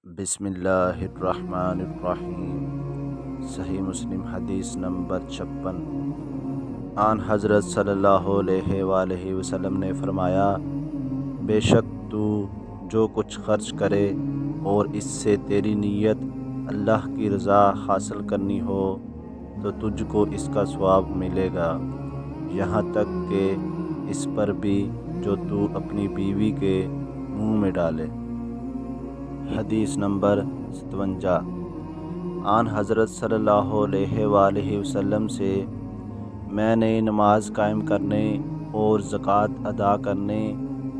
بسم اللہ الرحمن الرحیم۔ صحیح مسلم حدیث نمبر 56۔ آن حضرت صلی اللہ علیہ وآلہ وسلم نے فرمایا، بے شک تو جو کچھ خرچ کرے اور اس سے تیری نیت اللہ کی رضا حاصل کرنی ہو تو تجھ کو اس کا ثواب ملے گا، یہاں تک کہ اس پر بھی جو تو اپنی بیوی کے منہ میں ڈالے۔ حدیث نمبر 57۔ آن حضرت صلی اللہ علیہ وآلہ وسلم سے میں نے نماز قائم کرنے اور زکوٰۃ ادا کرنے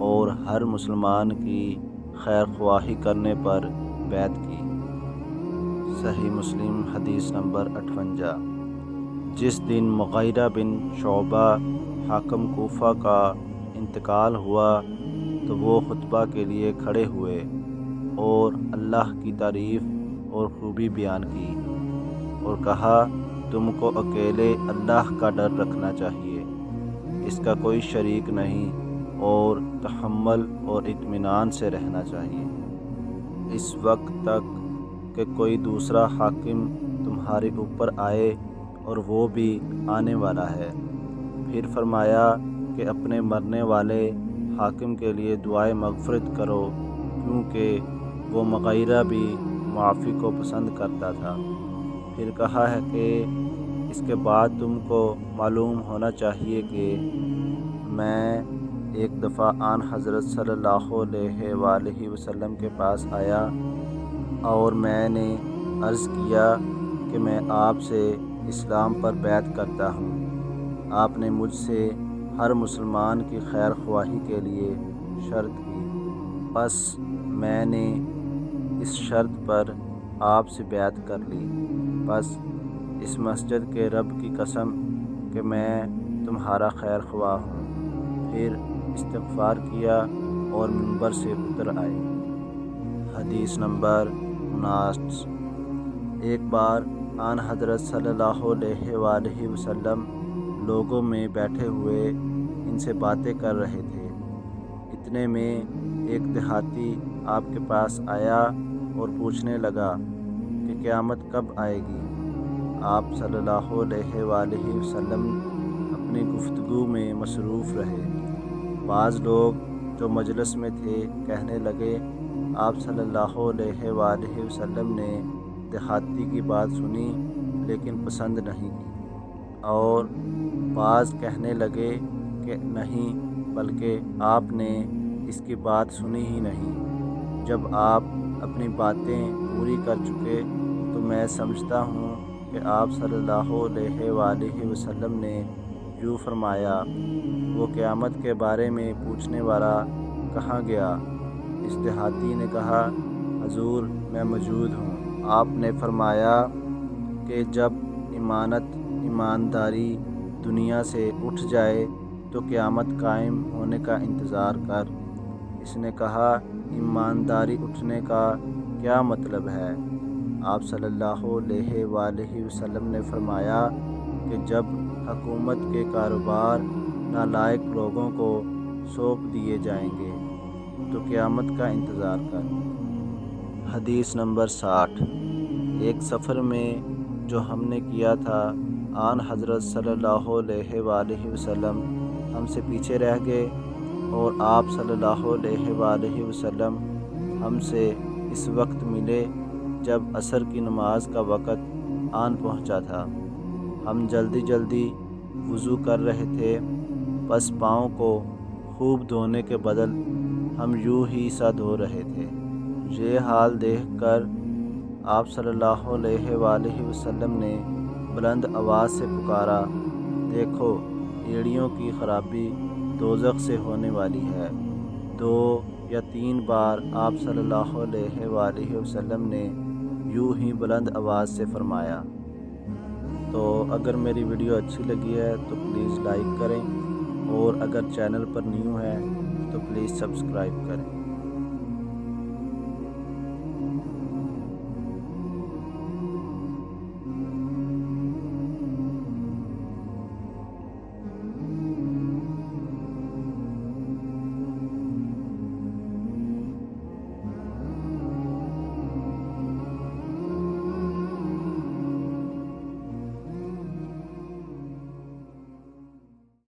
اور ہر مسلمان کی خیر خواہی کرنے پر بیعت کی۔ صحیح مسلم حدیث نمبر 58۔ جس دن مغیرہ بن شعبہ حاکم کوفہ کا انتقال ہوا تو وہ خطبہ کے لیے کھڑے ہوئے اور اللہ کی تعریف اور خوبی بیان کی اور کہا، تم کو اکیلے اللہ کا ڈر رکھنا چاہیے، اس کا کوئی شریک نہیں، اور تحمل اور اطمینان سے رہنا چاہیے اس وقت تک کہ کوئی دوسرا حاکم تمہارے اوپر آئے، اور وہ بھی آنے والا ہے۔ پھر فرمایا کہ اپنے مرنے والے حاکم کے لیے دعائے مغفرت کرو، کیونکہ وہ مغیرہ بھی معافی کو پسند کرتا تھا۔ پھر کہا ہے کہ اس کے بعد تم کو معلوم ہونا چاہیے کہ میں ایک دفعہ آن حضرت صلی اللہ علیہ وآلہ وسلم کے پاس آیا اور میں نے عرض کیا کہ میں آپ سے اسلام پر بیعت کرتا ہوں۔ آپ نے مجھ سے ہر مسلمان کی خیر خواہی کے لیے شرط کی، بس میں نے اس شرط پر آپ سے بیعت کر لی، بس اس مسجد کے رب کی قسم کہ میں تمہارا خیر خواہ ہوں۔ پھر استغفار کیا اور منبر سے اتر آئے۔ حدیث نمبر 59۔ ایک بار آن حضرت صلی اللہ علیہ وآلہ وسلم لوگوں میں بیٹھے ہوئے ان سے باتیں کر رہے تھے، اتنے میں ایک دیہاتی آپ کے پاس آیا اور پوچھنے لگا کہ قیامت کب آئے گی؟ آپ صلی اللہ علیہ وآلہ وسلم اپنی گفتگو میں مصروف رہے۔ بعض لوگ جو مجلس میں تھے کہنے لگے، آپ صلی اللہ علیہ وآلہ وسلم نے دیہاتی کی بات سنی لیکن پسند نہیں کی، اور بعض کہنے لگے کہ نہیں، بلکہ آپ نے اس کی بات سنی ہی نہیں۔ جب آپ اپنی باتیں پوری کر چکے تو میں سمجھتا ہوں کہ آپ صلی اللہ علیہ وآلہ وسلم نے یوں فرمایا، وہ قیامت کے بارے میں پوچھنے والا کہاں گیا؟ اس دیہاتی نے کہا، حضور میں موجود ہوں۔ آپ نے فرمایا کہ جب ایمانداری دنیا سے اٹھ جائے تو قیامت قائم ہونے کا انتظار کر۔ اس نے کہا، ایمانداری اٹھنے کا کیا مطلب ہے؟ آپ صلی اللہ علیہ وآلہ وسلم نے فرمایا کہ جب حکومت کے کاروبار نالائق لوگوں کو سونپ دیے جائیں گے تو قیامت کا انتظار کر۔ حدیث نمبر 60۔ ایک سفر میں جو ہم نے کیا تھا، آن حضرت صلی اللہ علیہ وآلہ وسلم ہم سے پیچھے رہ گئے، اور آپ صلی اللہ علیہ وآلہ وسلم ہم سے اس وقت ملے جب عصر کی نماز کا وقت آن پہنچا تھا۔ ہم جلدی جلدی وضو کر رہے تھے، بس پاؤں کو خوب دھونے کے بدل ہم یوں ہی سا دھو رہے تھے۔ یہ حال دیکھ کر آپ صلی اللہ علیہ وآلہ وسلم نے بلند آواز سے پکارا، دیکھو ایڑیوں کی خرابی دوزخ سے ہونے والی ہے۔ 2 یا 3 بار آپ صلی اللہ علیہ وآلہ وسلم نے یوں ہی بلند آواز سے فرمایا۔ تو اگر میری ویڈیو اچھی لگی ہے تو پلیز لائک کریں، اور اگر چینل پر نیو ہے تو پلیز سبسکرائب کریں۔